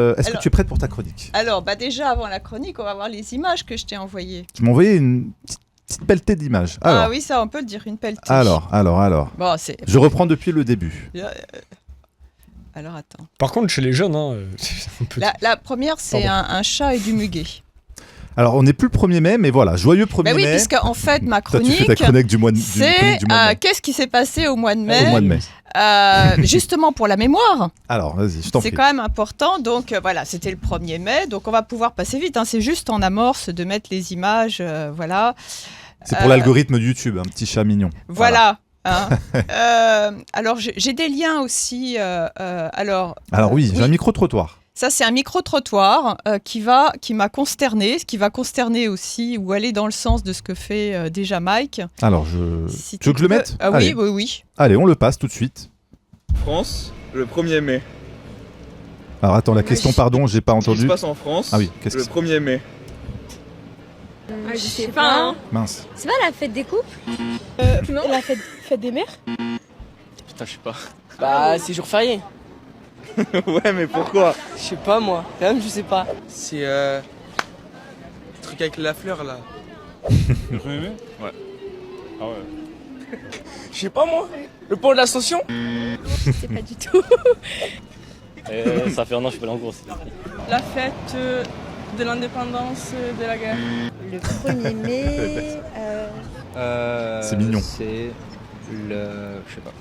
Est-ce que tu es prête pour ta chronique ? Alors, déjà, avant la chronique, on va voir les images que je t'ai envoyées. Tu m'as envoyé une petite pelletée d'images. Alors, Ah oui, ça, on peut le dire, une pelletée. alors. Bon, c'est... Je reprends depuis le début. Alors, attends. Par contre, chez les jeunes, La première, c'est un chat et du muguet. Alors, on n'est plus le 1er mai, mais voilà, joyeux 1er mai. Oui, puisque en fait, ma Toi, chronique, tu fais ta chronique du mois de c'est mai. qu'est-ce qui s'est passé au mois de mai, Au mois de mai. justement pour la mémoire. Alors, vas-y, je t'en prie. C'est quand même important. Donc voilà, c'était le 1er mai. Donc on va pouvoir passer vite. C'est juste en amorce de mettre les images. Voilà. C'est pour l'algorithme de YouTube, un petit chat mignon. Voilà. Alors j'ai des liens aussi. Alors oui, j'ai un micro-trottoir. Ça, c'est un micro-trottoir qui m'a consterné, ce qui va consterner aussi ou aller dans le sens de ce que fait déjà Mike. Alors, tu veux que je le mette ? Oui. Allez, on le passe tout de suite. France, le 1er mai. Alors, attends, la question, pardon, j'ai pas Ce qui entendu. se passe en France, Ah oui, qu'est-ce le que 1er mai. Je sais pas. Mince. C'est pas la fête des couples Non. La fête des mères. Putain, je sais pas. Bah, c'est jour férié. Ouais, mais pourquoi? Je sais pas moi. Quand même, je sais pas. C'est le truc avec la fleur là. Le 1er mai ? Ouais. Ah ouais. Je sais pas moi. Le pont de l'Ascension. Je sais pas du tout. Ça fait un an que je suis pas allé en cours. La fête de l'indépendance de la guerre. Le 1er mai. C'est mignon. C'est le... Je sais pas.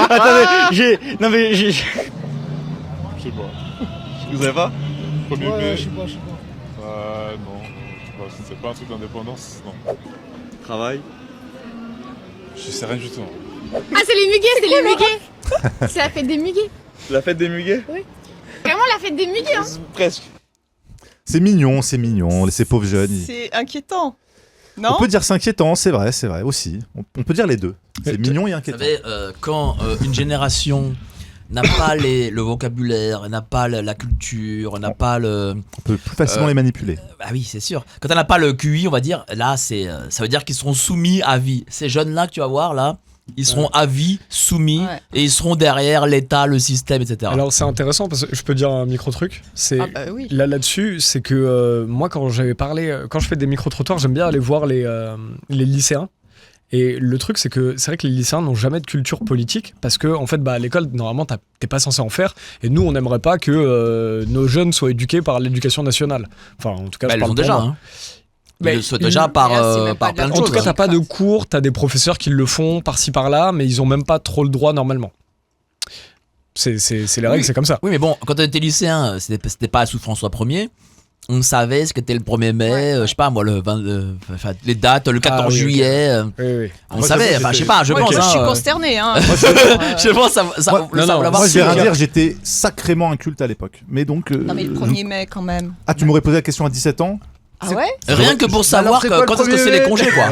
Attendez, j'ai... Je sais pas. Vous savez pas? 1er mai. Je sais pas. Non, je sais pas, c'est pas un truc d'indépendance, non. Travail. Je sais rien du tout. Ah, c'est les muguets. C'est la fête des muguets. La fête des muguets? Vraiment la fête des muguets. Presque. C'est mignon, ces pauvres jeunes. C'est inquiétant. Non ? On peut dire c'est inquiétant, c'est vrai aussi. On peut dire les deux. C'est mignon et Vous inquiétant. savez, quand une génération n'a pas le vocabulaire, n'a pas la culture, n'a pas le... On peut plus facilement les manipuler. Bah oui, c'est sûr. Quand elle n'a pas le QI, on va dire, là, ça veut dire qu'ils seront soumis à vie. Ces jeunes-là que tu vas voir, là, ils seront à vie, soumis, et ils seront derrière l'État, le système, etc. Alors c'est intéressant parce que je peux dire un micro-truc. Oui. Là-dessus, c'est que moi, quand je fais des micro-trottoirs, j'aime bien aller voir les lycéens. Et le truc, c'est que c'est vrai que les lycéens n'ont jamais de culture politique parce que, en fait, à l'école, normalement, t'es pas censé en faire. Et nous, on n'aimerait pas que nos jeunes soient éduqués par l'éducation nationale. Enfin, en tout cas, ils le sont déjà. Hein. Ils le sont déjà par plein de choses. En tout cas, t'as pas de cours, t'as des professeurs qui le font par-ci par-là, mais ils ont même pas trop le droit normalement. C'est les règles, c'est comme ça. Oui, mais bon, quand on était lycéen, c'était pas sous François 1er. On savait ce qu'était le 1er mai, je sais pas moi, les dates, le 14 juillet. Oui. On savait, je sais pas, je pense. Je suis consterné. Je pense ça moi, je vais rien dire, j'étais sacrément inculte à l'époque. Mais donc. Non, mais le 1er mai quand même. Ah, tu m'aurais posé la question à 17 ans ? Ah ouais ? Rien que pour savoir quand est-ce que c'est les congés, quoi.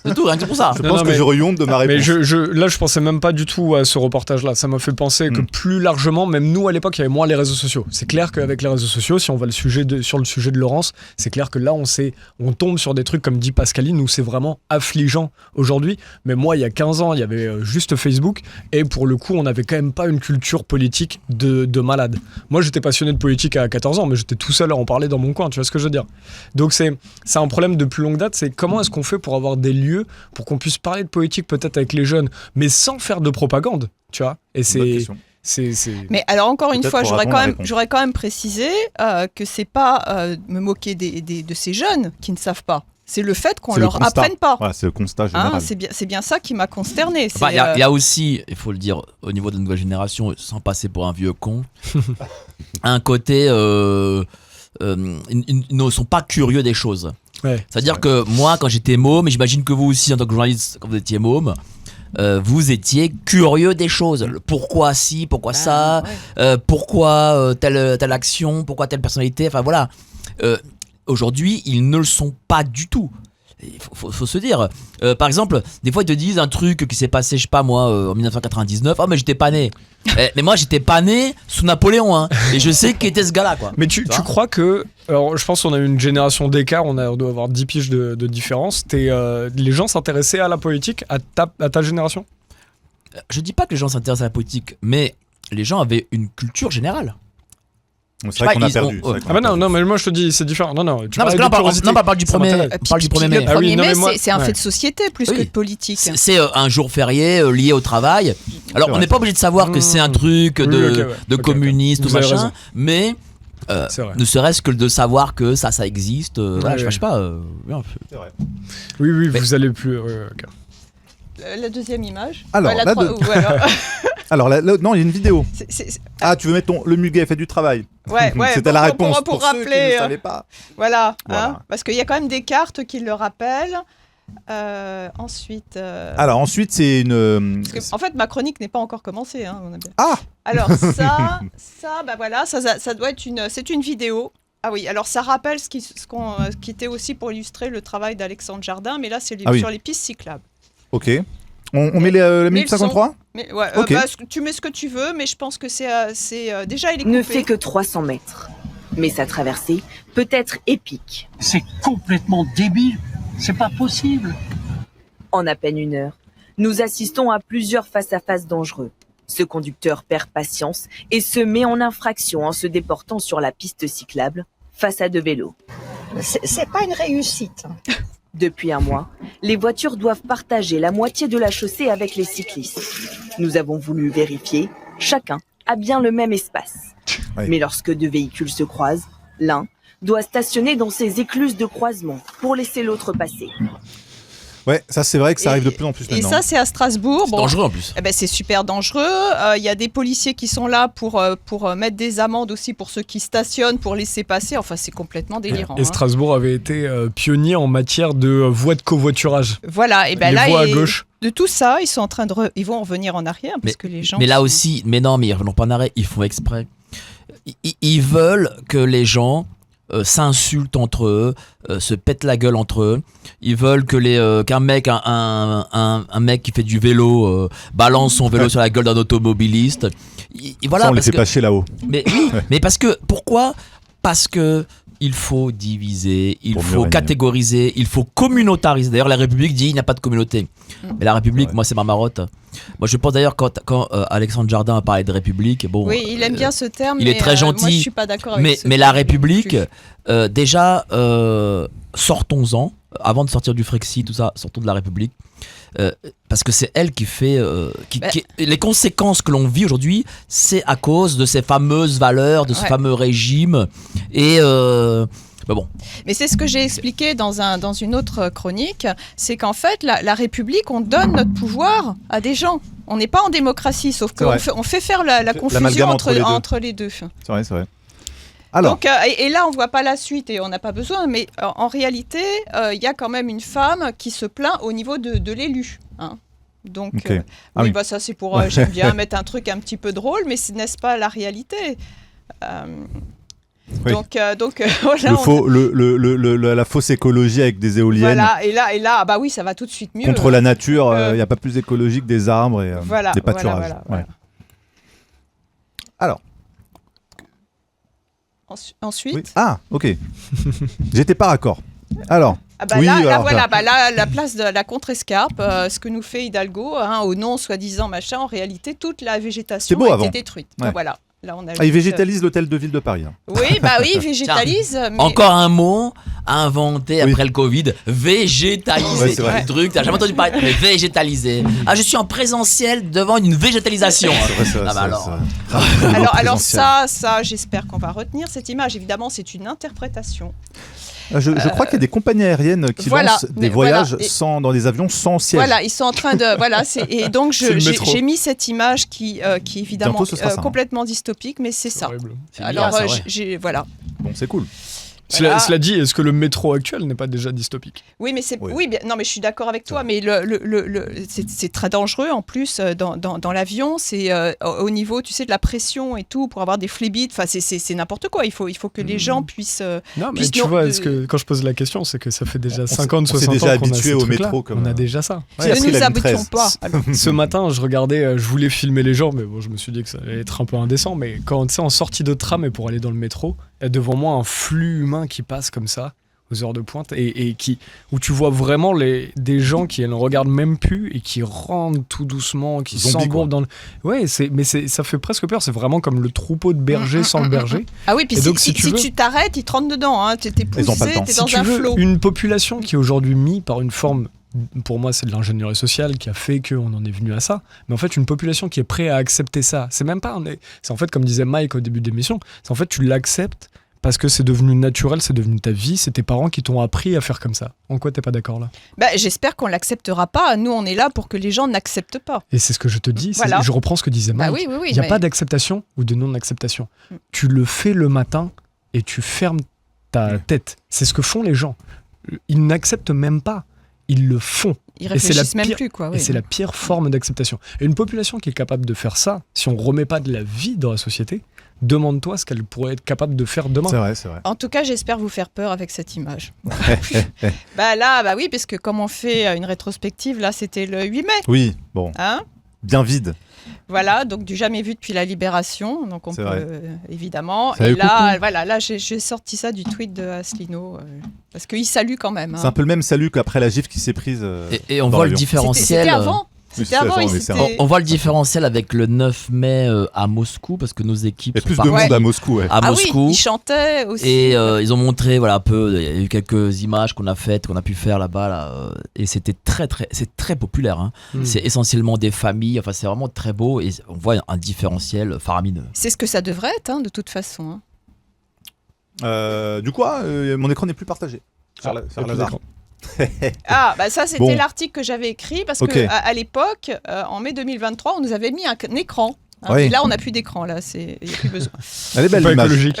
C'est tout, rien que pour ça. Je pense que j'aurais eu honte de ma réponse. Mais là, je pensais même pas du tout à ce reportage-là. Ça m'a fait penser que plus largement, même nous à l'époque, il y avait moins les réseaux sociaux. C'est clair qu'avec les réseaux sociaux, si on va sur le sujet de Laurence, c'est clair que là, on tombe sur des trucs comme dit Pascaline où c'est vraiment affligeant aujourd'hui. Mais moi, il y a 15 ans, il y avait juste Facebook et pour le coup, on n'avait quand même pas une culture politique de malade. Moi, j'étais passionné de politique à 14 ans, mais j'étais tout seul à en parler dans mon coin. Tu vois ce que je veux dire ? Donc c'est un problème de plus longue date, c'est comment est-ce qu'on fait pour avoir des lieux pour qu'on puisse parler de politique peut-être avec les jeunes, mais sans faire de propagande, tu vois. Et Mais alors encore une fois, j'aurais répondre. quand même précisé que c'est pas me moquer de ces jeunes qui ne savent pas. C'est le fait qu'on leur apprenne pas. Voilà, c'est le constat général. C'est bien ça qui m'a consterné. Il y a aussi, il faut le dire, au niveau de la nouvelle génération, sans passer pour un vieux con, un côté... ils ne sont pas curieux des choses. C'est-à-dire que moi, quand j'étais môme, et j'imagine que vous aussi, en tant que journaliste, quand vous étiez môme, vous étiez curieux des choses. Pourquoi ci, pourquoi ça, pourquoi telle action, pourquoi telle personnalité, enfin voilà. Aujourd'hui, ils ne le sont pas du tout. Il faut se dire. Par exemple, des fois ils te disent un truc qui s'est passé, je sais pas moi, en 1999. Ah mais j'étais pas né. Mais moi j'étais pas né sous Napoléon, hein. Et je sais qui était ce gars-là, quoi. Mais tu crois que, alors je pense qu'on a une génération d'écart, on doit avoir 10 piges de différence. Les gens s'intéressaient à la politique à ta génération ? Je dis pas que les gens s'intéressent à la politique, mais les gens avaient une culture générale. C'est vrai qu'on a perdu. Ah bah non, mais moi je te dis, c'est différent. Non, parce que là, on parle du premier. Le 1er mai, c'est un fait de société plus que de politique. C'est un jour férié lié au travail. Alors, on n'est pas obligé de savoir que c'est un truc de communiste ou machin, mais ne serait-ce que de savoir que ça existe. Je sais pas. C'est vrai. Oui, vous allez plus. La deuxième image. Alors, alors non, il y a une vidéo. Ah, tu veux mettre le muguet fait du travail. Ouais. C'était la réponse pour ceux rappeler. qui ne savaient pas. Voilà. Hein, parce qu'il y a quand même des cartes qui le rappellent. Ensuite. Alors ensuite, c'est une. En fait, ma chronique n'est pas encore commencée. Hein, on a bien... Ah. Alors ça, bah voilà, ça doit être c'est une vidéo. Ah oui, alors ça rappelle ce qui était aussi pour illustrer le travail d'Alexandre Jardin, mais là c'est sur les pistes cyclables. Ok. On met la minute 53 okay. Tu mets ce que tu veux, mais je pense que c'est déjà il est coupé. Ne fait que 300 mètres. Mais sa traversée peut être épique. C'est complètement débile. C'est pas possible. En à peine 1 heure, nous assistons à plusieurs face-à-face dangereux. Ce conducteur perd patience et se met en infraction en se déportant sur la piste cyclable face à 2 vélos. C'est pas une réussite. Depuis 1 mois, les voitures doivent partager la moitié de la chaussée avec les cyclistes. Nous avons voulu vérifier, chacun a bien le même espace. Oui. Mais lorsque 2 véhicules se croisent, l'un doit stationner dans ses écluses de croisement pour laisser l'autre passer. Ouais, ça c'est vrai que ça arrive de plus en plus maintenant. Et ça c'est à Strasbourg. C'est dangereux en plus. C'est super dangereux. Il y a des policiers qui sont là pour mettre des amendes aussi pour ceux qui stationnent, pour laisser passer. Enfin, c'est complètement délirant. Et Strasbourg avait été pionnier en matière de voies de covoiturage. Voilà, et les là, voies à gauche. De tout ça, ils sont en train ils vont revenir en arrière parce que les gens. Mais là aussi, mais non, mais ils reviennent pas en arrêt. Ils font exprès. Ils veulent que les gens s'insultent entre eux, se pètent la gueule entre eux. Ils veulent que qu'un mec, un mec qui fait du vélo balance son vélo sur la gueule d'un automobiliste. Voilà, ça, on les fait passer là-haut. Mais oui, mais pourquoi ? Parce que il faut diviser, il faut catégoriser, il faut communautariser. D'ailleurs, la République dit il n'y a pas de communauté. Mais la République, moi, c'est ma marotte. Moi, je pense d'ailleurs quand Alexandre Jardin a parlé de République, bon. Oui, il aime bien ce terme. Il est très gentil. Moi, je suis pas d'accord avec mais la République, déjà, sortons-en. Avant de sortir du Frexit, tout ça, sortons de la République. Parce que c'est elle qui fait les conséquences que l'on vit aujourd'hui, c'est à cause de ces fameuses valeurs, de ce fameux régime et bon. Mais c'est ce que j'ai expliqué dans une autre chronique, c'est qu'en fait la République, on donne notre pouvoir à des gens. On n'est pas en démocratie, sauf qu'on fait faire la confusion entre les deux. C'est vrai. Alors. Donc, et là, on ne voit pas la suite et on n'a pas besoin, mais en réalité, il y a quand même une femme qui se plaint au niveau de l'élu. Hein. Donc, oui, ça c'est pour... j'aime bien mettre un truc un petit peu drôle, mais n'est-ce pas la réalité Oui. Donc voilà, la fausse écologie avec des éoliennes. Voilà, et là, bah oui, ça va tout de suite mieux. Contre la nature, il n'y a pas plus écologique des arbres et des pâturages. Voilà. Alors. Ensuite. Oui. Ah, ok. J'étais pas raccord. Alors. La place de la contre-escarpe, ce que nous fait Hidalgo, au nom soi-disant machin, en réalité, toute la végétation a été détruite. Ouais. Voilà. Là, on a il végétalise l'hôtel de ville de Paris. Hein. Oui, il végétalise. Mais... Encore un mot à inventer après le Covid, végétaliser. Ouais, le truc, t'as jamais entendu parler de végétaliser. Je suis en présentiel devant une végétalisation. Alors ça, j'espère qu'on va retenir cette image. Évidemment, c'est une interprétation. Je crois qu'il y a des compagnies aériennes qui lancent des voyages dans des avions sans siège. Voilà, ils sont en train de... et donc, j'ai mis cette image qui est évidemment complètement dystopique, mais c'est ça. Alors, voilà. Bon, c'est cool. Cela dit, est-ce que le métro actuel n'est pas déjà dystopique ? Oui, mais non, mais je suis d'accord avec toi, mais c'est très dangereux en plus dans l'avion. C'est au niveau, tu sais, de la pression et tout pour avoir des flibites. Enfin, c'est n'importe quoi. Il faut que les gens puissent. Non, mais tu vois, quand je pose la question, c'est que ça fait déjà 50, 60 ans qu'on a habitué au métro. On a déjà ça. Ne nous habituons pas. Ce matin, je regardais, je voulais filmer les gens, mais bon, je me suis dit que ça allait être un peu indécent. Mais quand tu sais, en sortie de tram et pour aller dans le métro, il y a devant moi un flux humain qui passe comme ça. aux heures de pointe et où tu vois vraiment des gens qui ne regardent même plus et qui rentrent tout doucement, qui s'embourbent dans le... Ouais, ça fait presque peur. C'est vraiment comme le troupeau de bergers sans le berger. Ah oui, puis donc, si tu t'arrêtes, ils te rentrent dedans. Hein. T'es poussé, t'es dans un flot. Une population qui est aujourd'hui mise par une forme... Pour moi, c'est de l'ingénierie sociale qui a fait qu'on en est venu à ça. Mais en fait, une population qui est prête à accepter ça, c'est même pas... C'est en fait, comme disait Mike au début de l'émission, c'est en fait, tu l'acceptes parce que c'est devenu naturel, c'est devenu ta vie, c'est tes parents qui t'ont appris à faire comme ça. En quoi t'es pas d'accord là ? J'espère qu'on l'acceptera pas. Nous, on est là pour que les gens n'acceptent pas. Et c'est ce que je te dis, je reprends ce que disait Mike. Il n'y a pas d'acceptation ou de non-acceptation. Tu le fais le matin et tu fermes ta tête. C'est ce que font les gens. Ils n'acceptent même pas. Ils le font. Ils réfléchissent même plus, quoi. Et c'est la pire forme d'acceptation. Et une population qui est capable de faire ça, si on remet pas de la vie dans la société, demande-toi ce qu'elle pourrait être capable de faire demain. C'est vrai. En tout cas, j'espère vous faire peur avec cette image. Oui, parce que comme on fait une rétrospective, là, c'était le 8 mai. Oui, bon. Bien vide. Voilà, donc du jamais vu depuis la Libération, donc on peut évidemment. Salut, et là, là, j'ai sorti ça du tweet de Asselineau parce qu'il salue quand même. C'est un peu le même salut qu'après la gifle qui s'est prise. Et on voit le différentiel. C'était avant. On voit le différentiel avec le 9 mai à Moscou parce que nos équipes. Il y a plus de monde à Moscou. À Moscou. Ils chantaient aussi. Et ils ont montré un peu. Il y a eu quelques images qu'on a pu faire là-bas et c'était c'est très populaire. Hein. C'est essentiellement des familles. Enfin, c'est vraiment très beau et on voit un différentiel faramineux. C'est ce que ça devrait être, de toute façon. Du coup, mon écran n'est plus partagé. Sur l'écran. Ça c'était l'article que j'avais écrit parce que à l'époque en mai 2023 on nous avait mis un écran et là on n'a plus d'écran, là il n'y a plus besoin. Elle est belle l'image.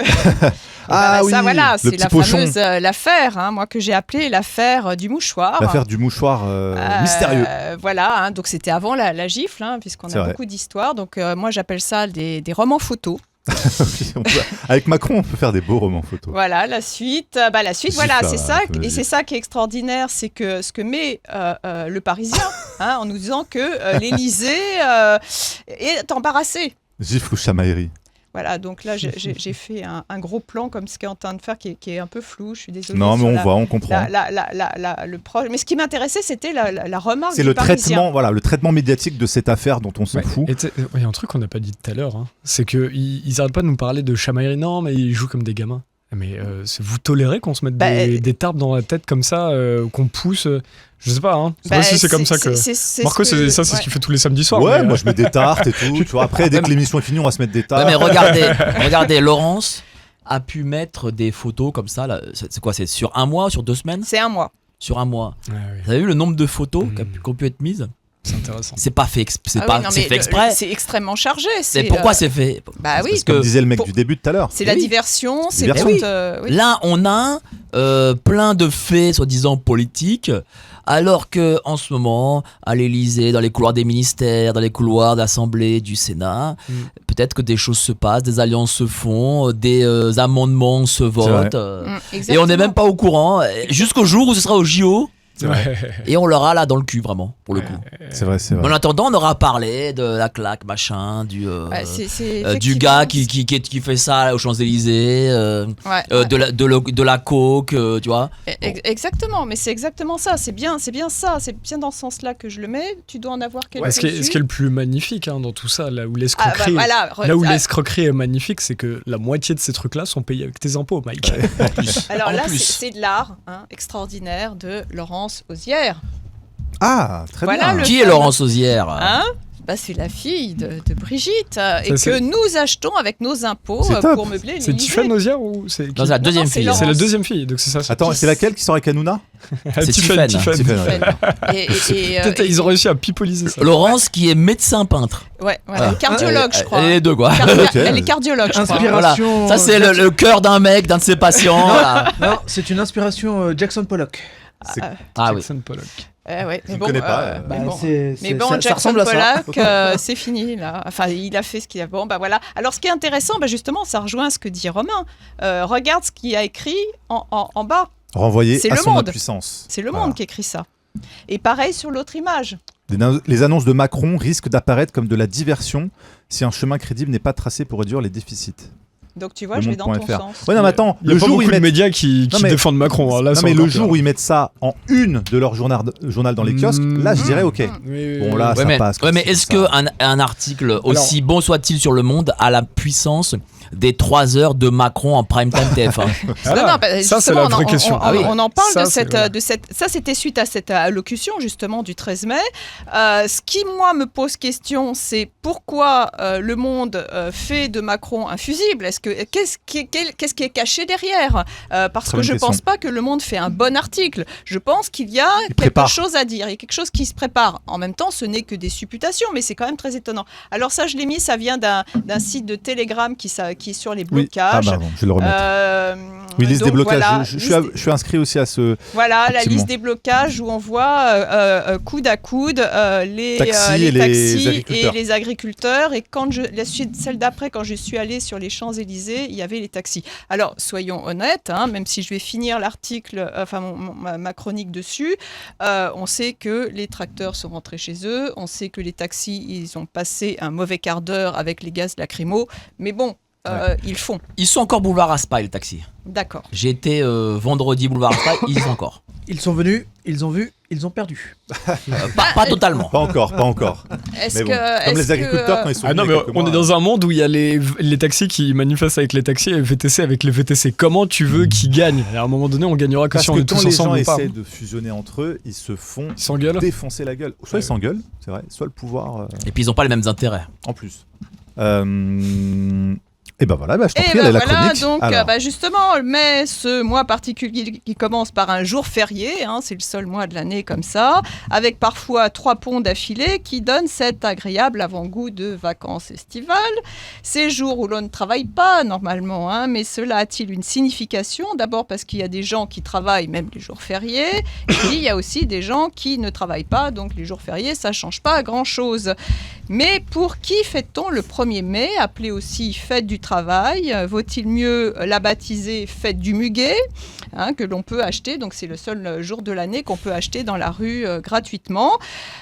Ça c'est la fameuse l'affaire moi que j'ai appelée l'affaire du mouchoir. L'affaire du mouchoir mystérieux. Voilà, donc c'était avant la gifle puisqu'on a beaucoup d'histoires, donc moi j'appelle ça des romans photos. Avec Macron, on peut faire des beaux romans photos. Voilà, la suite, voilà, c'est ça, et c'est ça qui est extraordinaire, c'est que ce que met le Parisien, en nous disant que l'Élysée est embarrassé. Gifle ou chamaillerie. Voilà, donc là j'ai fait un gros plan comme ce qu'il est en train de faire qui est un peu flou, je suis désolée. Non, mais on comprend. Mais ce qui m'intéressait, c'était la remarque du Parisien. Le traitement médiatique de cette affaire dont on se fout. Il y a un truc qu'on n'a pas dit tout à l'heure, c'est qu'ils n'arrêtent pas de nous parler de chamaillerie. Non, mais ils jouent comme des gamins. Mais vous tolérez qu'on se mette des tarpes dans la tête comme ça, qu'on pousse je sais pas, je sais pas si c'est comme ça que... Marco, c'est ce qu'il fait tous les samedis soirs. Ouais, moi je mets des tartes et tout. Tu vois, après, dès que l'émission est finie, on va se mettre des tartes. Ouais, mais regardez, Laurence a pu mettre des photos comme ça. Là. C'est quoi ? C'est sur un mois, sur 2 semaines ? C'est un mois. Sur un mois. Ouais, oui. Vous avez vu le nombre de photos qui ont pu être mises ? C'est intéressant. C'est pas fait, c'est fait exprès. C'est extrêmement chargé. Mais pourquoi c'est fait ? Oui. Comme disait le mec du début tout à l'heure. C'est la diversion. C'est Là, on a plein de faits soi-disant politiques, alors que en ce moment, à l'Élysée, dans les couloirs des ministères, dans les couloirs de l'Assemblée, du Sénat, peut-être que des choses se passent, des alliances se font, des amendements se votent, et on n'est même pas au courant jusqu'au jour où ce sera au JO. Et on l'aura là dans le cul vraiment pour le coup. C'est vrai. En attendant, on aura parlé de la claque machin, du gars qui fait ça aux Champs-Élysées, de la coke, tu vois. Exactement, mais c'est exactement ça. C'est bien ça. C'est bien dans ce sens-là que je le mets. Tu dois en avoir quelques-uns. Ce qui est le plus magnifique dans tout ça, là où l'escroquerie, l'escroquerie est magnifique, c'est que la moitié de ces trucs-là sont payés avec tes impôts, Mike. Alors là, c'est de l'art extraordinaire de Laurence Auzière. Ah, très bien. Qui est Laurence Auzière ? C'est la fille de Brigitte et que nous achetons avec nos impôts pour meubler l'Élysée. C'est Tiffany Auzière ou c'est la deuxième fille. C'est la deuxième fille, donc c'est ça. Attends, c'est laquelle qui sort avec Hanouna ? C'est Tiffany. Ils ont réussi à pipoliser ça. Laurence qui est médecin peintre. Ouais, cardiologue, je crois. Les deux, quoi. Elle est cardiologue, je crois. Voilà. Ça, c'est le cœur d'un mec, d'un de ses patients. Non, c'est une inspiration Jackson Pollock. Jackson Pollock. Mais je connais pas. Jackson Pollock, c'est fini là. Enfin, il a fait ce qu'il a. Bon, voilà. Alors, ce qui est intéressant, justement, ça rejoint ce que dit Romain. Regarde ce qu'il a écrit en bas. Renvoyé à son impuissance. C'est Le Monde qui écrit ça. Et pareil sur l'autre image. Les annonces de Macron risquent d'apparaître comme de la diversion si un chemin crédible n'est pas tracé pour réduire les déficits. Donc tu vois, je vais dans ton sens. Ouais, non, mais attends, il y a pas beaucoup de médias qui défendent Macron. Là, non, mais le jour où ils mettent ça en une de leur journal dans les kiosques, là, je dirais OK. Bon, là, ça passe. Ouais, mais est-ce qu'un article, aussi bon soit-il sur Le Monde, a la puissance des 3 heures de Macron en prime time TF1? Ça, c'est la vraie question. On en parle de cette. Ça, c'était suite à cette allocution, justement, du 13 mai. Ce qui, moi, me pose question, c'est pourquoi Le Monde fait de Macron un fusible? Qu'est-ce qui est caché derrière? Parce que je ne pense pas que Le Monde fait un bon article. Je pense qu'il y a quelque chose à dire. Il y a quelque chose qui se prépare. En même temps, ce n'est que des supputations, mais c'est quand même très étonnant. Alors ça, je l'ai mis, ça vient d'un site de Telegram qui est sur les blocages. Oui, je vais le remettre. Oui, liste des blocages. Voilà, je suis inscrit aussi à ce... Voilà, la liste des blocages où on voit coude à coude les taxis et les agriculteurs. Et celle d'après, quand je suis allée sur les Champs-Élysées, il y avait les taxis. Alors, soyons honnêtes, même si je vais finir l'article, ma chronique dessus, on sait que les tracteurs sont rentrés chez eux, on sait que les taxis, ils ont passé un mauvais quart d'heure avec les gaz lacrymaux, mais bon, ils font. Ils sont encore boulevard Raspail, le taxi. D'accord. J'ai été vendredi boulevard Raspail, ils y sont encore. Ils sont venus, ils ont vu, ils ont perdu. Pas totalement. Pas encore. Mais bon, comme les agriculteurs quand ils sont venus. Non, mais on est dans un monde où il y a les taxis qui manifestent avec les taxis et les VTC avec les VTC. Comment tu veux qu'ils gagnent? À un moment donné, on gagnera que si on est tous ensemble. Parce que quand les gens essaient de fusionner entre eux, ils se font défoncer la gueule. Soit ils s'engueulent, c'est vrai, soit le pouvoir... Et puis ils n'ont pas les mêmes intérêts. En plus. Et ben voilà, je t'en prie, la chronique. Donc, justement, mai, ce mois particulier qui commence par un jour férié, c'est le seul mois de l'année comme ça, avec parfois 3 ponts d'affilée qui donnent cet agréable avant-goût de vacances estivales. Ces jours où l'on ne travaille pas normalement, mais cela a-t-il une signification? D'abord parce qu'il y a des gens qui travaillent même les jours fériés, et puis il y a aussi des gens qui ne travaillent pas, donc les jours fériés, ça ne change pas grand-chose. Mais pour qui fête-t-on le 1er mai, appelé aussi fête du travail? Vaut-il mieux la baptiser fête du muguet, que l'on peut acheter, donc c'est le seul jour de l'année qu'on peut acheter dans la rue gratuitement.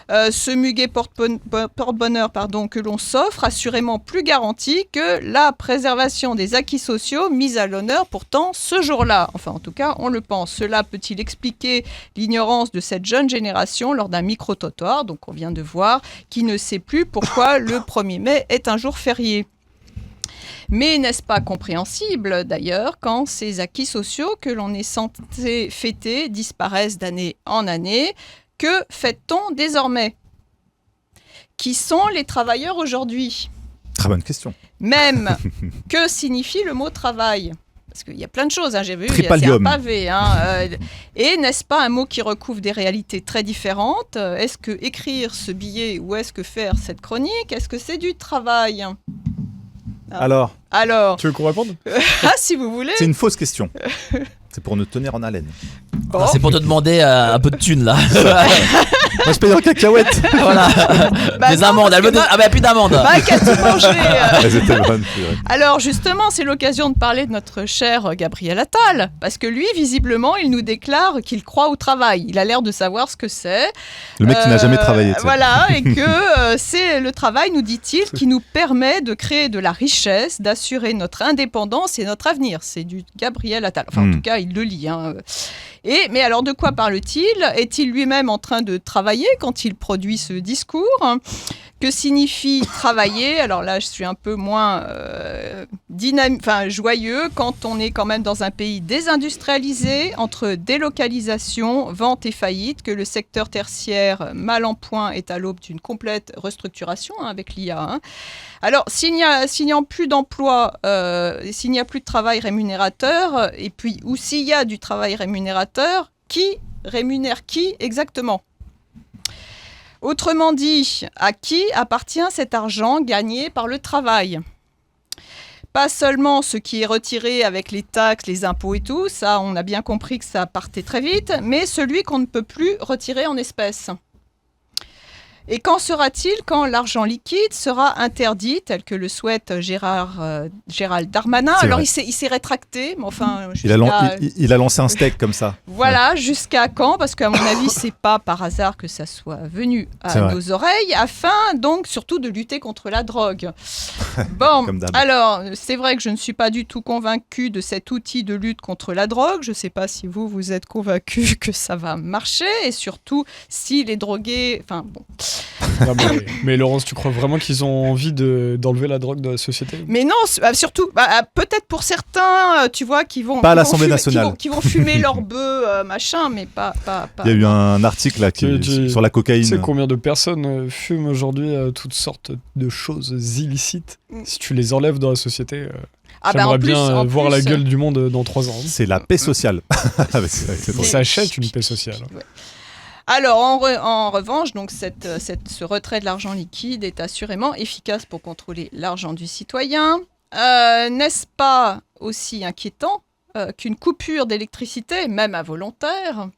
Ce muguet porte-bonheur que l'on s'offre, assurément plus garanti que la préservation des acquis sociaux mis à l'honneur pourtant ce jour-là. Enfin, en tout cas, on le pense. Cela peut-il expliquer l'ignorance de cette jeune génération lors d'un micro-trottoir, donc on vient de voir, qui ne sait plus pourquoi le 1er mai est un jour férié? Mais n'est-ce pas compréhensible, d'ailleurs, quand ces acquis sociaux que l'on est censé fêter disparaissent d'année en année? Que fait-on désormais? Qui sont les travailleurs aujourd'hui? Très bonne question. Même, que signifie le mot travail? Parce qu'il y a plein de choses, j'ai vu, c'est un pavé. Et n'est-ce pas un mot qui recouvre des réalités très différentes? Est-ce que écrire ce billet ou est-ce que faire cette chronique, est-ce que c'est du travail? Alors, tu veux qu'on réponde? Si vous voulez. C'est une fausse question. C'est pour nous tenir en haleine. Oh. C'est pour te demander un peu de thunes là. Moi je paye en cacahuètes. Voilà. Des amandes. Il n'y a plus d'amandes. Qu'as-tu mangé? Elles étaient bonnes. Alors justement, c'est l'occasion de parler de notre cher Gabriel Attal. Parce que lui, visiblement, il nous déclare qu'il croit au travail. Il a l'air de savoir ce que c'est. Le mec qui n'a jamais travaillé. Voilà, et que c'est le travail, nous dit-il, qui nous permet de créer de la richesse, d'assurer notre indépendance et notre avenir. C'est du Gabriel Attal. Enfin, en tout cas, il le lit. Mais alors, de quoi parle-t-il? Est-il lui-même en train de travailler quand il produit ce discours? Que signifie travailler? Alors là, je suis un peu moins joyeux quand on est quand même dans un pays désindustrialisé, entre délocalisation, vente et faillite, que le secteur tertiaire mal en point est à l'aube d'une complète restructuration avec l'IA. Alors, s'il n'y a plus d'emploi, s'il n'y a plus de travail rémunérateur, et puis ou s'il y a du travail rémunérateur, qui rémunère qui exactement? Autrement dit, à qui appartient cet argent gagné par le travail? Pas seulement ce qui est retiré avec les taxes, les impôts et tout, ça on a bien compris que ça partait très vite, mais celui qu'on ne peut plus retirer en espèces. Et qu'en sera-t-il quand l'argent liquide sera interdit, tel que le souhaite Gérald Darmanin? Alors il s'est rétracté, mais enfin... Il a lancé un steak comme ça. Voilà, jusqu'à quand? Parce qu'à mon avis, c'est pas par hasard que ça soit venu à nos oreilles, afin donc surtout de lutter contre la drogue. Bon, alors c'est vrai que je ne suis pas du tout convaincue de cet outil de lutte contre la drogue. Je ne sais pas si vous êtes convaincus que ça va marcher, et surtout si les drogués... Enfin bon... Non, mais Laurence, tu crois vraiment qu'ils ont envie d'enlever la drogue de la société? Mais non, surtout, peut-être pour certains, tu vois, qui vont... Pas à l'Assemblée nationale. Qui vont fumer leur bœuf, machin, mais pas... Il y a eu un article là, sur la cocaïne. Tu sais combien de personnes fument aujourd'hui toutes sortes de choses illicites? Si tu les enlèves dans la société... J'aimerais bien voir la gueule du monde dans 3 ans. C'est la paix sociale. On s'achète une paix sociale. Ouais. Alors, en revanche, donc ce retrait de l'argent liquide est assurément efficace pour contrôler l'argent du citoyen. N'est-ce pas aussi inquiétant qu'une coupure d'électricité, même involontaire,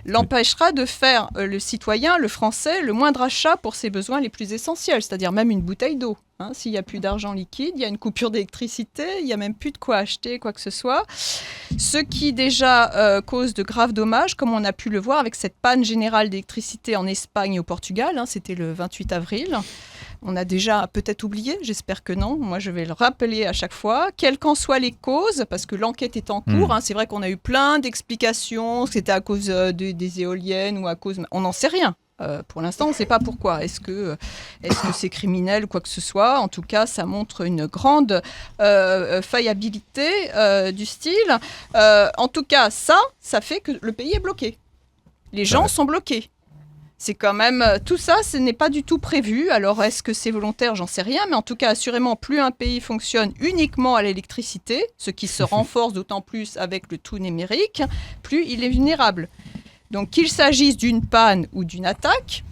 l'empêchera de faire le citoyen, le Français, le moindre achat pour ses besoins les plus essentiels, c'est-à-dire même une bouteille d'eau. S'il n'y a plus d'argent liquide, il y a une coupure d'électricité, il n'y a même plus de quoi acheter, quoi que ce soit. Ce qui déjà cause de graves dommages, comme on a pu le voir avec cette panne générale d'électricité en Espagne et au Portugal. C'était le 28 avril. On a déjà peut-être oublié, j'espère que non. Moi, je vais le rappeler à chaque fois. Quelles qu'en soient les causes, parce que l'enquête est en cours. C'est vrai qu'on a eu plein d'explications, que c'était à cause des éoliennes ou à cause... On n'en sait rien. Pour l'instant, on ne sait pas pourquoi. Est-ce que c'est criminel ou quoi que ce soit? En tout cas, ça montre une grande faillibilité du style. En tout cas, ça fait que le pays est bloqué. Les gens sont bloqués. C'est quand même... Tout ça, ce n'est pas du tout prévu. Alors, est-ce que c'est volontaire? J'en sais rien. Mais en tout cas, assurément, plus un pays fonctionne uniquement à l'électricité, ce qui se renforce d'autant plus avec le tout numérique, plus il est vulnérable. Donc, qu'il s'agisse d'une panne ou d'une attaque,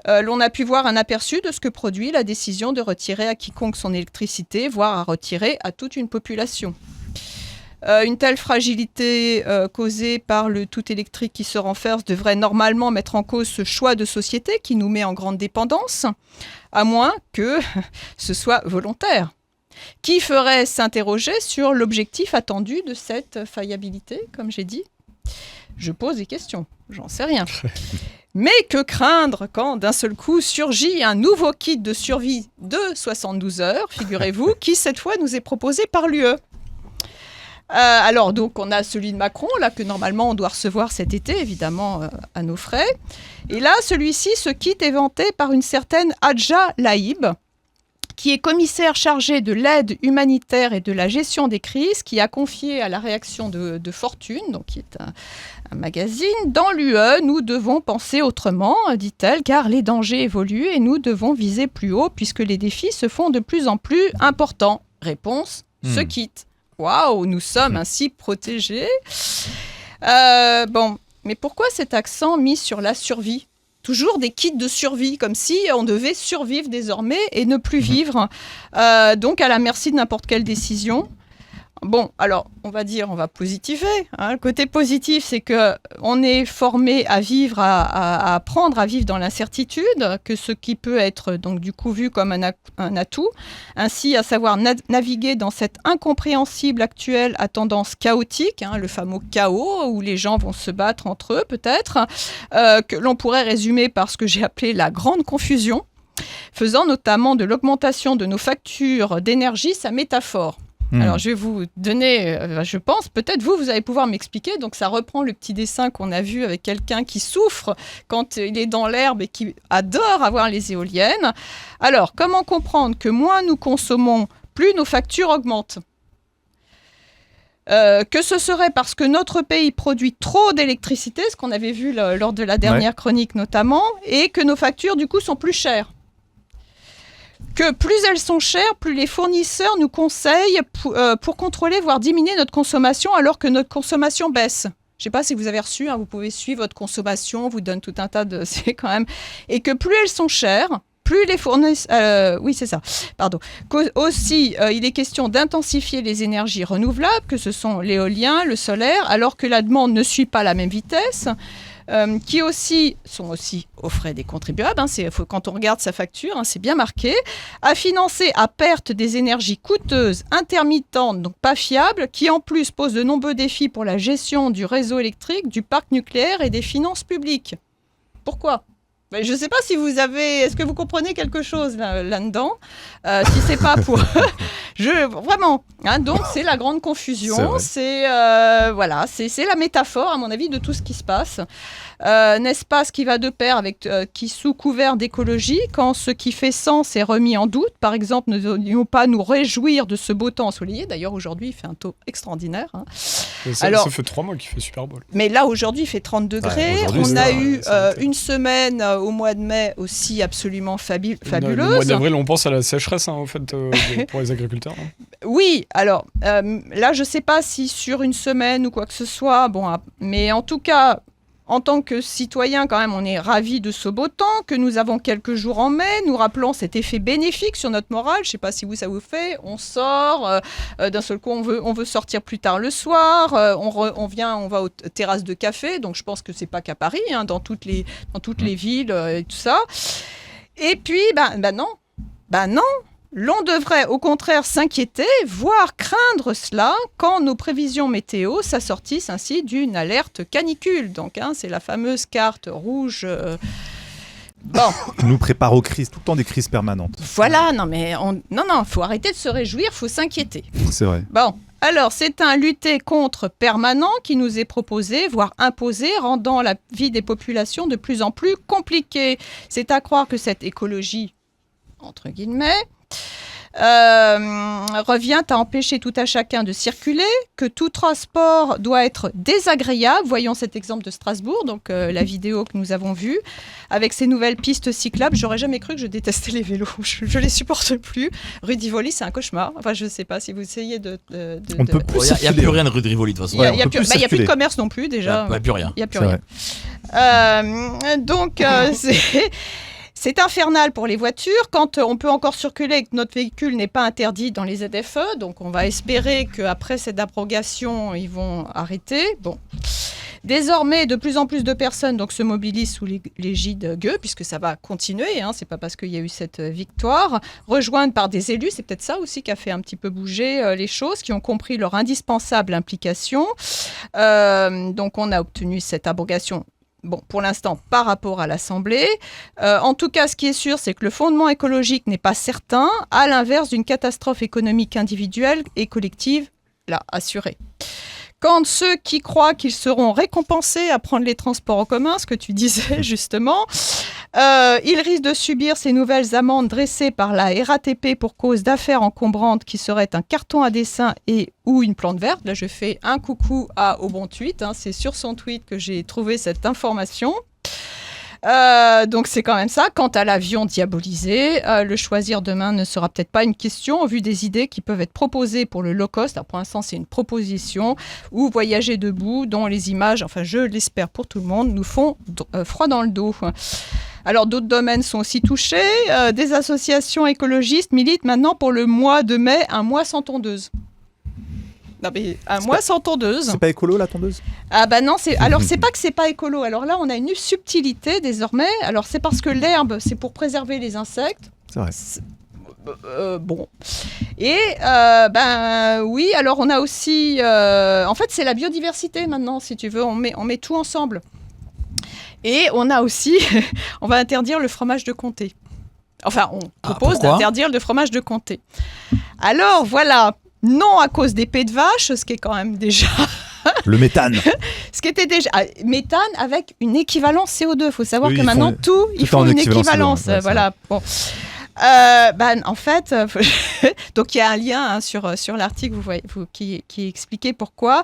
l'on a pu voir un aperçu de ce que produit la décision de retirer à quiconque son électricité, voire à retirer à toute une population. Une telle fragilité causée par le tout électrique qui se renforce devrait normalement mettre en cause ce choix de société qui nous met en grande dépendance, à moins que ce soit volontaire. Qui ferait s'interroger sur l'objectif attendu de cette faillibilité, comme j'ai dit? Je pose des questions, j'en sais rien. Mais que craindre quand d'un seul coup surgit un nouveau kit de survie de 72 heures, figurez-vous, qui cette fois nous est proposé par l'UE. Alors donc on a celui de Macron, là que normalement on doit recevoir cet été, évidemment à nos frais. Et là, celui-ci, ce kit est vanté par une certaine Hadja Laïb, qui est commissaire chargé de l'aide humanitaire et de la gestion des crises, qui a confié à la réaction de Fortune, donc qui est un magazine, dans l'UE, nous devons penser autrement, dit-elle, car les dangers évoluent et nous devons viser plus haut puisque les défis se font de plus en plus importants. Réponse, ce kit. Waouh, nous sommes ainsi protégés. Bon, mais pourquoi cet accent mis sur la survie ? Toujours des kits de survie, comme si on devait survivre désormais et ne plus vivre, donc à la merci de n'importe quelle décision. Bon, alors, on va positiver. Le côté positif, c'est qu'on est formé à vivre, à apprendre à vivre dans l'incertitude, que ce qui peut être donc du coup vu comme un atout, ainsi à savoir naviguer dans cette incompréhensible actuelle à tendance chaotique, le fameux chaos où les gens vont se battre entre eux peut-être, que l'on pourrait résumer par ce que j'ai appelé la grande confusion, faisant notamment de l'augmentation de nos factures d'énergie sa métaphore. Alors, je vais vous donner, je pense, peut-être vous allez pouvoir m'expliquer. Donc, ça reprend le petit dessin qu'on a vu avec quelqu'un qui souffre quand il est dans l'herbe et qui adore avoir les éoliennes. Alors, comment comprendre que moins nous consommons, plus nos factures augmentent ? Que ce serait parce que notre pays produit trop d'électricité, ce qu'on avait vu lors de la dernière chronique notamment, et que nos factures, du coup, sont plus chères. Que plus elles sont chères, plus les fournisseurs nous conseillent pour contrôler, voire diminuer notre consommation alors que notre consommation baisse. Je ne sais pas si vous avez reçu, vous pouvez suivre votre consommation, on vous donne tout un tas de... C'est quand même... Et que plus elles sont chères, plus les fournisseurs... oui, c'est ça, pardon. Aussi, il est question d'intensifier les énergies renouvelables, que ce sont l'éolien, le solaire, alors que la demande ne suit pas la même vitesse. qui aussi sont aussi aux frais des contribuables. Quand on regarde sa facture, c'est bien marqué. À financer à perte des énergies coûteuses, intermittentes, donc pas fiables, qui en plus posent de nombreux défis pour la gestion du réseau électrique, du parc nucléaire et des finances publiques. Pourquoi ? Je ne sais pas si vous avez... Est-ce que vous comprenez quelque chose là-dedans ? Si c'est pas pour... Vraiment. Donc, c'est la grande confusion. C'est la métaphore, à mon avis, de tout ce qui se passe. N'est-ce pas ce qui va de pair avec qui, sous couvert d'écologie, quand ce qui fait sens est remis en doute, par exemple, ne devrions pas nous réjouir de ce beau temps ensoleillé. D'ailleurs, aujourd'hui, il fait un taux extraordinaire. Ça fait 3 mois qu'il fait super beau. Mais là, aujourd'hui, il fait 30 degrés. On a eu une semaine au mois de mai aussi absolument fabuleuse. Le mois d'avril, on pense à la sécheresse, en fait, pour les agriculteurs. Oui, alors là, je ne sais pas si sur une semaine ou quoi que ce soit, mais en tout cas... En tant que citoyen, quand même, on est ravis de ce beau temps, que nous avons quelques jours en mai. Nous rappelons cet effet bénéfique sur notre morale. Je ne sais pas si ça vous fait. On sort, d'un seul coup, on veut sortir plus tard le soir. On va aux terrasses de café. Donc, je pense que ce n'est pas qu'à Paris, dans toutes les villes et tout ça. Et puis, non. L'on devrait au contraire s'inquiéter, voire craindre cela, quand nos prévisions météo s'assortissent ainsi d'une alerte canicule. Donc, c'est la fameuse carte rouge. Qui nous prépare aux crises, tout le temps des crises permanentes. Voilà, non, faut arrêter de se réjouir, faut s'inquiéter. C'est vrai. Alors, c'est un lutter contre permanent qui nous est proposé, voire imposé, rendant la vie des populations de plus en plus compliquée. C'est à croire que cette écologie, entre guillemets, revient à empêcher tout à chacun de circuler, que tout transport doit être désagréable. Voyons cet exemple de Strasbourg, donc la vidéo que nous avons vue, avec ces nouvelles pistes cyclables. J'aurais jamais cru que je détestais les vélos, je les supporte plus. Rue d'Ivoli, c'est un cauchemar. Enfin, je sais pas si vous essayez de... Il n'y a plus rien de rue de Rivoli, de toute façon. Il n'y a plus de commerce non plus, déjà. Il n'y a plus rien. Il n'y a plus rien. Donc, c'est infernal pour les voitures quand on peut encore circuler et que notre véhicule n'est pas interdit dans les ZFE. Donc, on va espérer qu'après cette abrogation, ils vont arrêter. Désormais, de plus en plus de personnes se mobilisent sous l'égide Gueux, puisque ça va continuer. C'est pas parce qu'il y a eu cette victoire. Rejointes par des élus, c'est peut-être ça aussi qui a fait un petit peu bouger les choses, qui ont compris leur indispensable implication. Donc, on a obtenu cette abrogation. Pour l'instant, par rapport à l'Assemblée. En tout cas, ce qui est sûr, c'est que le fondement écologique n'est pas certain, à l'inverse d'une catastrophe économique individuelle et collective, là, assurée. Quand ceux qui croient qu'ils seront récompensés à prendre les transports en commun, ce que tu disais justement, ils risquent de subir ces nouvelles amendes dressées par la RATP pour cause d'affaires encombrantes qui seraient un carton à dessin ou une plante verte. Là, je fais un coucou au bon tweet. C'est sur son tweet que j'ai trouvé cette information. Donc c'est quand même ça. Quant à l'avion diabolisé, le choisir demain ne sera peut-être pas une question au vu des idées qui peuvent être proposées pour le low cost. Alors, pour l'instant, c'est une proposition, ou voyager debout, dont les images, enfin je l'espère pour tout le monde, nous font froid dans le dos. Alors d'autres domaines sont aussi touchés. Des associations écologistes militent maintenant pour le mois de mai, un mois sans tondeuse. Non, mais un mois sans tondeuse. C'est pas écolo la tondeuse ? Non, alors c'est pas que c'est pas écolo. Alors là, on a une subtilité désormais. Alors c'est parce que l'herbe, c'est pour préserver les insectes. C'est vrai. Et oui, alors on a aussi... en fait, c'est la biodiversité maintenant, si tu veux. On met tout ensemble. Et on a aussi... on va interdire le fromage de comté. Enfin, on propose d'interdire le fromage de comté. Alors, voilà... Non à cause des pets de vache, ce qui est quand même déjà... Le méthane. Ce qui était déjà... méthane avec une équivalence CO2. Il faut savoir que maintenant, ils font une équivalence. Voilà. Bon. En fait, donc il y a un lien sur l'article qui expliquait pourquoi.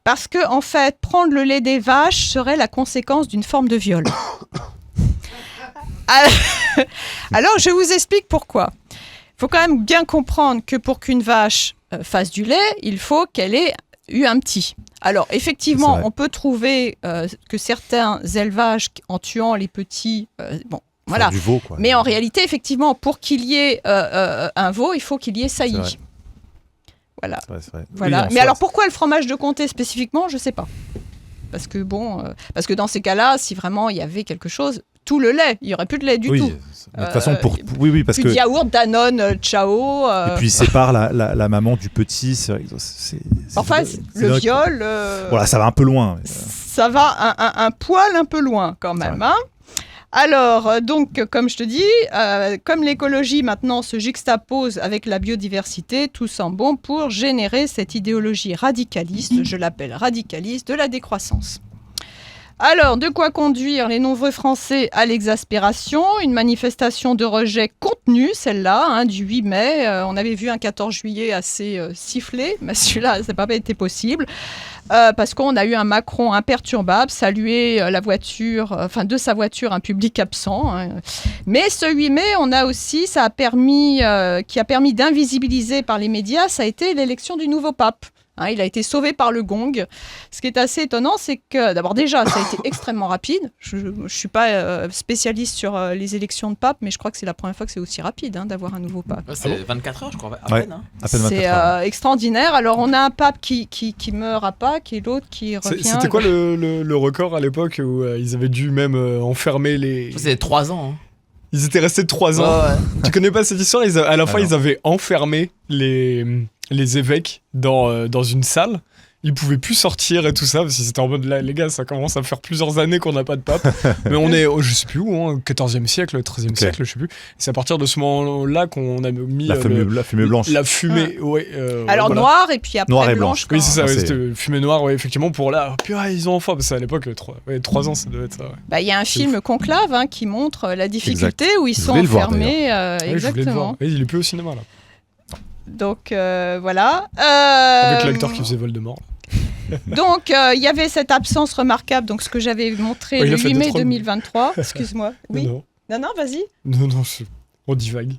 Parce que, en fait, prendre le lait des vaches serait la conséquence d'une forme de viol. Alors, je vous explique pourquoi. Il faut quand même bien comprendre que pour qu'une vache fasse du lait, il faut qu'elle ait eu un petit. Alors, effectivement, on peut trouver que certains élevages, en tuant les petits, voilà. Du veau, quoi. Mais en réalité, effectivement, pour qu'il y ait un veau, il faut qu'il y ait saillie. Voilà. C'est vrai. Voilà. Oui, mais alors, pourquoi le fromage de comté spécifiquement, je ne sais pas. parce que parce que dans ces cas-là, si vraiment il y avait quelque chose, tout le lait, il y aurait plus de lait du tout. De toute façon, parce plus que de yaourt, Danone, ciao. Et puis il sépare la maman du petit. Le viol. Voilà, ça va un peu loin. Ça va un poil un peu loin quand même. Hein. Alors, donc, comme je te dis, comme l'écologie maintenant se juxtapose avec la biodiversité, tout sent bon pour générer cette idéologie radicaliste, je l'appelle radicaliste, de la décroissance. Alors, de quoi conduire les nombreux Français à l'exaspération? Une manifestation de rejet contenue, celle-là, du 8 mai. On avait vu un 14 juillet assez sifflé, mais celui-là, ça n'a pas été possible. Parce qu'on a eu un Macron imperturbable, saluer la voiture, de sa voiture, un public absent. Hein. Mais ce 8 mai, qui a permis d'invisibiliser par les médias, ça a été l'élection du nouveau pape. Hein, il a été sauvé par le gong. Ce qui est assez étonnant, c'est que, d'abord déjà, ça a été extrêmement rapide. Je ne suis pas spécialiste sur les élections de pape, mais je crois que c'est la première fois que c'est aussi rapide d'avoir un nouveau pape. C'est 24 heures, je crois, à peine. À peine 24 c'est extraordinaire. Alors, on a un pape qui meurt à Pâques et l'autre qui revient. C'était quoi le record à l'époque où ils avaient dû même enfermer les... C'était 3 ans. Hein. Ils étaient restés 3 ans. Ouais. Tu connais pas cette histoire? À la fin, ils avaient enfermé les évêques dans une salle. Ils pouvaient plus sortir et tout ça parce qu'ils étaient en mode là, les gars, ça commence à faire plusieurs années qu'on n'a pas de pape. Mais on est, je sais plus où, 14e siècle, 13e siècle, je sais plus. C'est à partir de ce moment-là qu'on a mis la fumée blanche. La fumée, alors voilà. noire et puis après noir et blanche. Oui, c'est ça, c'était fumée noire, effectivement, pour là. Puis ils ont enfin, parce qu'à l'époque, 3 ans, ça devait être ça. Ouais. Il y a un film Conclave qui montre la difficulté où ils sont enfermés. Exactement. Il est plus au cinéma là. Donc voilà. Avec l'acteur qui faisait Voldemort. Donc il y avait cette absence remarquable, donc ce que j'avais montré le 8 mai 2023. Excuse-moi. Oui. Non, vas-y. Non, on divague.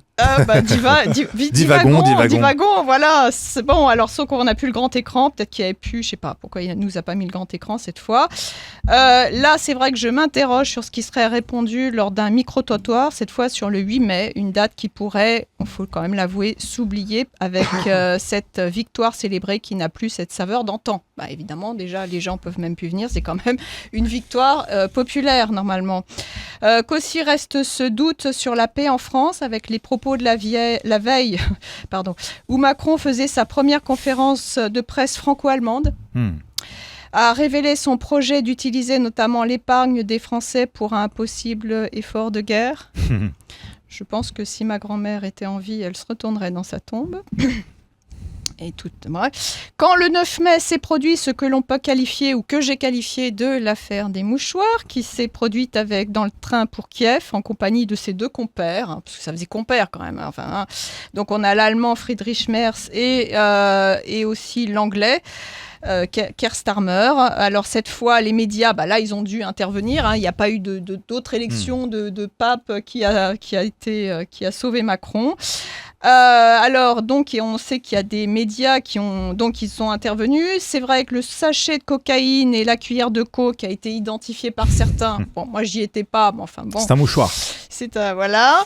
Divagons, voilà. C'est bon, alors sauf qu'on n'a plus le grand écran, peut-être qu'il y avait pu, je sais pas pourquoi il nous a pas mis le grand écran cette fois. Là, c'est vrai que je m'interroge sur ce qui serait répondu lors d'un micro-trottoir, cette fois sur le 8 mai, une date qui pourrait, il faut quand même l'avouer, s'oublier avec cette victoire célébrée qui n'a plus cette saveur d'antan. Évidemment, déjà, les gens peuvent même plus venir, c'est quand même une victoire populaire, normalement. Qu'aussi reste ce doute sur la paix en France, avec les propos de la veille où Macron faisait sa première conférence de presse franco-allemande, a révélé son projet d'utiliser notamment l'épargne des Français pour un possible effort de guerre. Je pense que si ma grand-mère était en vie, elle se retournerait dans sa tombe. Et tout, bref. Quand le 9 mai s'est produit ce que l'on peut qualifier ou que j'ai qualifié de l'affaire des mouchoirs, qui s'est produite dans le train pour Kiev en compagnie de ses 2 compères, parce que ça faisait compère quand même. Donc on a l'allemand Friedrich Merz et aussi l'anglais. Keir Starmer. Alors cette fois, les médias, là, ils ont dû intervenir. Il n'y a pas eu d'autres élections de pape qui a sauvé Macron. Alors donc, on sait qu'il y a des médias ils sont intervenus. C'est vrai que le sachet de cocaïne et la cuillère de coke a été identifié par certains. Bon, moi, j'y étais pas, mais enfin bon. C'est un mouchoir. Voilà.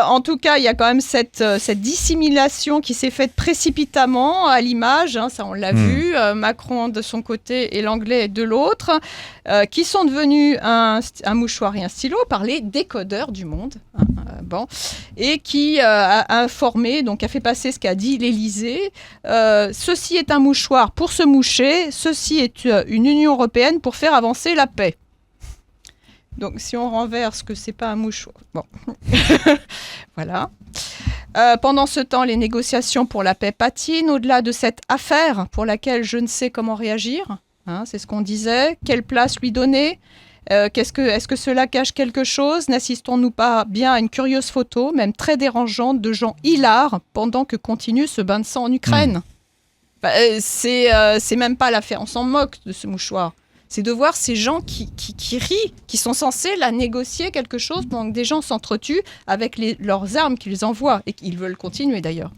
En tout cas, il y a quand même cette dissimulation qui s'est faite précipitamment à l'image. Ça, on l'a vu. Macron de son côté et l'anglais de l'autre, qui sont devenus un mouchoir et un stylo par les décodeurs du monde. Et qui a informé, donc a fait passer ce qu'a dit l'Élysée. Ceci est un mouchoir pour se moucher. Ceci est une Union européenne pour faire avancer la paix. Donc, si on renverse que c'est pas un mouchoir... Bon. Voilà. Pendant ce temps, les négociations pour la paix patinent au-delà de cette affaire pour laquelle je ne sais comment réagir. C'est ce qu'on disait. Quelle place lui donner ? Est-ce que cela cache quelque chose ? N'assistons-nous pas bien à une curieuse photo, même très dérangeante, de gens hilars pendant que continue ce bain de sang en Ukraine ? C'est même pas l'affaire. On s'en moque de ce mouchoir. C'est de voir ces gens qui rient, qui sont censés la négocier quelque chose pendant que des gens s'entretuent avec leurs armes qu'ils envoient et qu'ils veulent continuer d'ailleurs.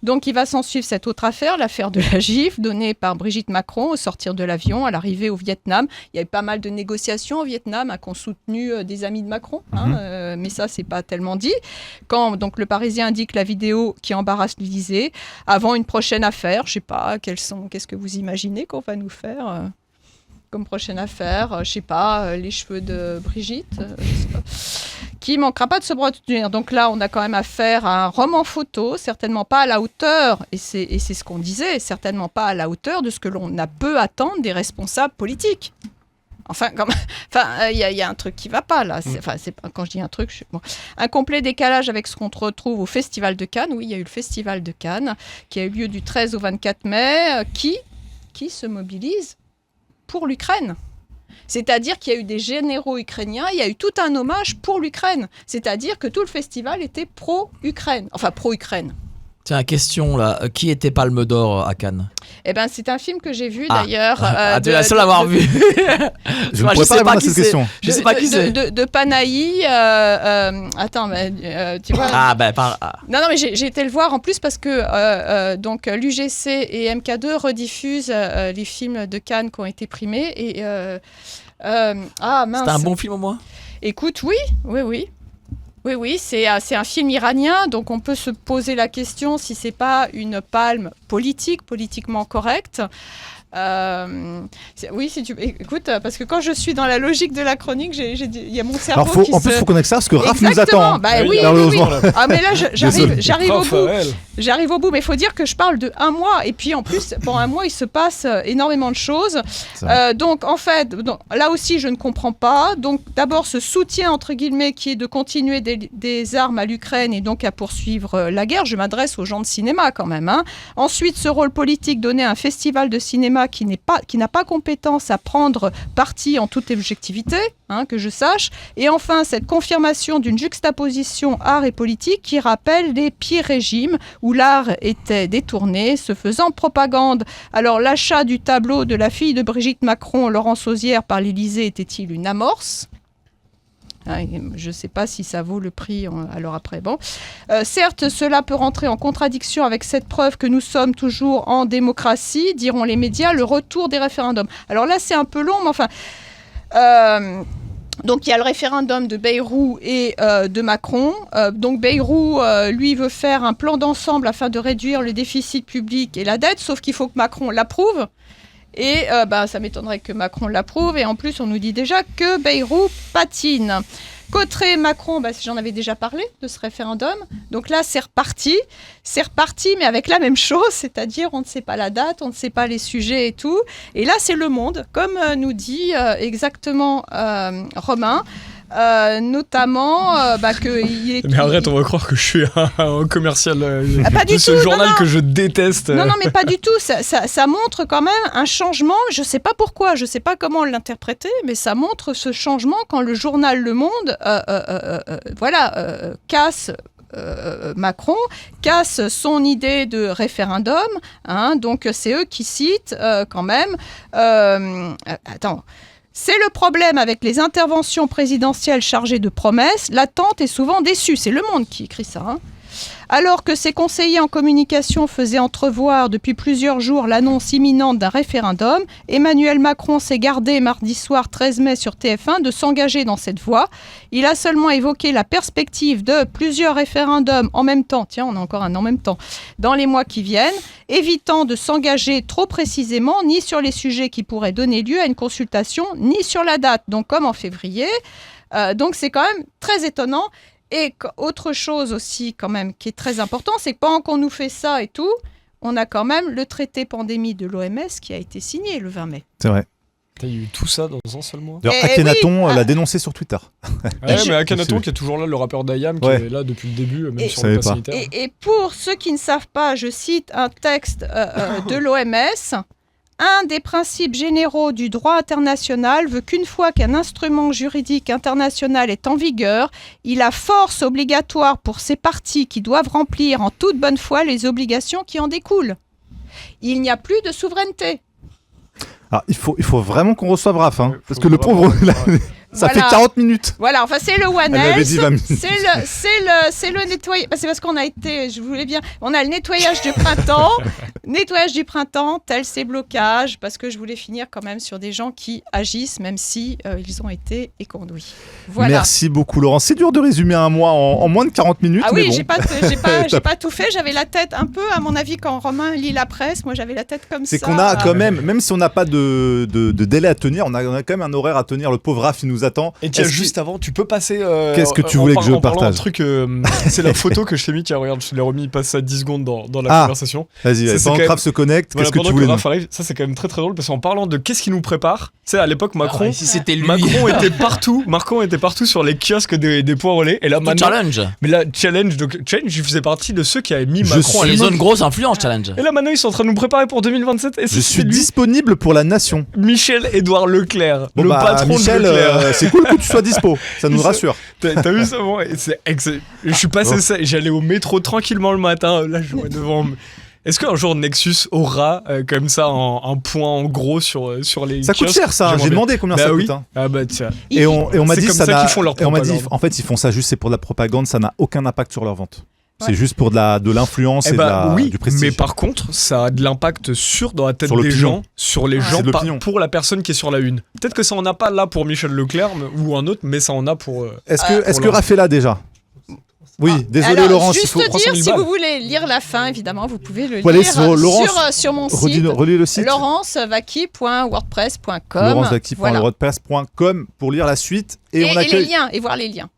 Donc il va s'en suivre cette autre affaire, l'affaire de la gifle donnée par Brigitte Macron au sortir de l'avion à l'arrivée au Vietnam. Il y a eu pas mal de négociations au Vietnam qui ont soutenu des amis de Macron, mais ça c'est pas tellement dit. Quand donc le Parisien indique la vidéo qui embarrasse l'Élysée avant une prochaine affaire, je sais pas, qu'est-ce que vous imaginez qu'on va nous faire comme prochaine affaire, je sais pas, les cheveux de Brigitte, je sais pas, qui manquera pas de se retenir. Donc là, on a quand même affaire à un roman photo, certainement pas à la hauteur, et c'est ce qu'on disait, certainement pas à la hauteur de ce que l'on a peut attendre des responsables politiques. Enfin, il y a un truc qui va pas là. Quand je dis un truc, un complet décalage avec ce qu'on retrouve au Festival de Cannes. Oui, il y a eu le Festival de Cannes qui a eu lieu du 13 au 24 mai. Qui se mobilise pour l'Ukraine. C'est-à-dire qu'il y a eu des généraux ukrainiens, il y a eu tout un hommage pour l'Ukraine. C'est-à-dire que tout le festival était pro-Ukraine. Enfin, pro-Ukraine. Tiens, question là, qui était Palme d'Or à Cannes? Eh ben, c'est un film que j'ai vu d'ailleurs. Tu es la seule à avoir vu. Je ne pourrais pas répondre à cette question. Je sais pas qui c'est. De Panahi. Attends, mais, tu vois. Non, mais j'ai été le voir en plus parce que donc l'UGC et MK2 rediffusent les films de Cannes qui ont été primés. Et, mince. C'était un bon film au moins? Écoute, oui, c'est un film iranien, donc on peut se poser la question si c'est pas une palme politiquement correcte. Oui, si tu écoute, parce que quand je suis dans la logique de la chronique, il y a mon cerveau Alors qui en plus, il faut connaître ça parce que Raph nous attend. Bah oui. Ah mais là, j'arrive au bout. J'arrive au bout, mais il faut dire que je parle de 1 mois et puis en plus, pendant 1 mois, il se passe énormément de choses. Donc en fait, là aussi, je ne comprends pas. Donc d'abord, ce soutien entre guillemets qui est de continuer des armes à l'Ukraine et donc à poursuivre la guerre. Je m'adresse aux gens de cinéma quand même. Ensuite, ce rôle politique donné à un festival de cinéma qui n'a pas compétence à prendre parti en toute objectivité, que je sache. Et enfin, cette confirmation d'une juxtaposition art et politique qui rappelle les pires régimes où l'art était détourné, se faisant propagande. Alors, l'achat du tableau de la fille de Brigitte Macron, Laurence Auzière, par l'Élysée, était-il une amorce ? Je ne sais pas si ça vaut le prix alors après. Bon. Certes, cela peut rentrer en contradiction avec cette preuve que nous sommes toujours en démocratie, diront les médias, le retour des référendums. Alors là, c'est un peu long, mais enfin... Donc il y a le référendum de Bayrou et de Macron. Donc Bayrou, lui, veut faire un plan d'ensemble afin de réduire le déficit public et la dette, sauf qu'il faut que Macron l'approuve. Et ça m'étonnerait que Macron l'approuve. Et en plus, on nous dit déjà que Bayrou patine. Cotteret, Macron, j'en avais déjà parlé de ce référendum. Donc là, c'est reparti, mais avec la même chose, c'est-à-dire on ne sait pas la date, on ne sait pas les sujets et tout. Et là, c'est Le Monde, comme nous dit exactement Romain. Notamment que il est... Mais arrête, on va croire que je suis un commercial pas de ce journal que je déteste. Non, mais pas du tout. Ça montre quand même un changement. Je sais pas pourquoi, je sais pas comment l'interpréter, mais ça montre ce changement quand le journal Le Monde casse Macron, casse son idée de référendum. Donc c'est eux qui citent quand même. Attends. C'est le problème avec les interventions présidentielles chargées de promesses. L'attente est souvent déçue. C'est Le Monde qui écrit ça. Alors que ses conseillers en communication faisaient entrevoir depuis plusieurs jours l'annonce imminente d'un référendum, Emmanuel Macron s'est gardé mardi soir 13 mai sur TF1 de s'engager dans cette voie. Il a seulement évoqué la perspective de plusieurs référendums en même temps, tiens, on a encore un en même temps, dans les mois qui viennent, évitant de s'engager trop précisément ni sur les sujets qui pourraient donner lieu à une consultation, ni sur la date, donc comme en février. Donc c'est quand même très étonnant. Et autre chose aussi quand même qui est très important, c'est que pendant qu'on nous fait ça et tout, on a quand même le traité pandémie de l'OMS qui a été signé le 20 mai. C'est vrai. Il y a eu tout ça dans un seul mois. D'ailleurs, Akhenaton l'a dénoncé sur Twitter. Mais Akhenaton qui est toujours là, le rappeur d'IAM, qui est là depuis le début, même sur le pass sanitaire. Et pour ceux qui ne savent pas, je cite un texte de l'OMS. Un des principes généraux du droit international veut qu'une fois qu'un instrument juridique international est en vigueur, il a force obligatoire pour ses parties qui doivent remplir en toute bonne foi les obligations qui en découlent. Il n'y a plus de souveraineté. Alors, il faut vraiment qu'on reçoive Raph, parce que le pauvre... Ça fait 40 minutes. Voilà, enfin c'est le One Elle m'avait dit 20 minutes. C'est le nettoyage. C'est parce qu'on a été, je voulais bien. On a le nettoyage du printemps. Nettoyage du printemps, tel ces blocages, parce que je voulais finir quand même sur des gens qui agissent, même si ils ont été éconduits. Voilà. Merci beaucoup, Laurence. C'est dur de résumer un mois en moins de 40 minutes. Ah mais oui, bon. j'ai pas tout fait. J'avais la tête un peu, à mon avis, quand Romain lit la presse, moi j'avais la tête comme ça. C'est qu'on a quand même si on n'a pas de délai à tenir, on a quand même un horaire à tenir. Le pauvre Raph, il nous attend. Et tiens, juste avant, tu peux passer. Qu'est-ce que tu voulais que je partage? C'est la photo que je t'ai mis. Tiens, regarde, je te l'ai remis. Passe ça 10 secondes dans la conversation. Vas-y, pendant que Raph se connecte, qu'est-ce que tu voulais Raph arrive, ça c'est quand même très très drôle parce qu'en parlant de qu'est-ce qui nous prépare, tu sais, à l'époque, Macron, si c'était lui. Macron était partout sur les kiosques des poids relais. Et là, maintenant. Challenge. Mais là, challenge, il faisait partie de ceux qui avaient mis Macron à Ils ont une grosse influence, challenge. Et là, maintenant, ils sont en train de nous préparer pour 2027. Et je suis disponible pour la nation. Michel-Édouard Leclerc, le patron Michel, de Leclerc. c'est cool que tu sois dispo, ça nous rassure. T'as vu ça, bon, je suis passé ça, j'allais au métro tranquillement le matin, là je vois devant. Est-ce qu'un jour Nexus aura comme ça un point en gros sur les ça kiosques, coûte cher ça, j'ai demandé combien ça coûte. Ah bah tiens. Et on m'a dit comme ça qu'ils font leur et on m'a dit propagande. en fait ils font ça juste c'est pour de la propagande, ça n'a aucun impact sur leur vente. C'est juste pour de l'influence et du prestige. Mais par contre, ça a de l'impact dans la tête des gens, sur les gens, pour la personne qui est sur la une. Peut-être que ça en a pas là pour Michel Leclerc ou un autre, mais ça en a pour. Est-ce que Raph est là déjà? Oui, désolé alors, Laurence, juste il faut dire, si vous voulez lire la fin, évidemment, vous pouvez le aller lire sur mon site. Relis le site. laurensvaki.wordpress.com. laurensvaki.wordpress.com pour lire la suite. Et les liens, et voir les liens.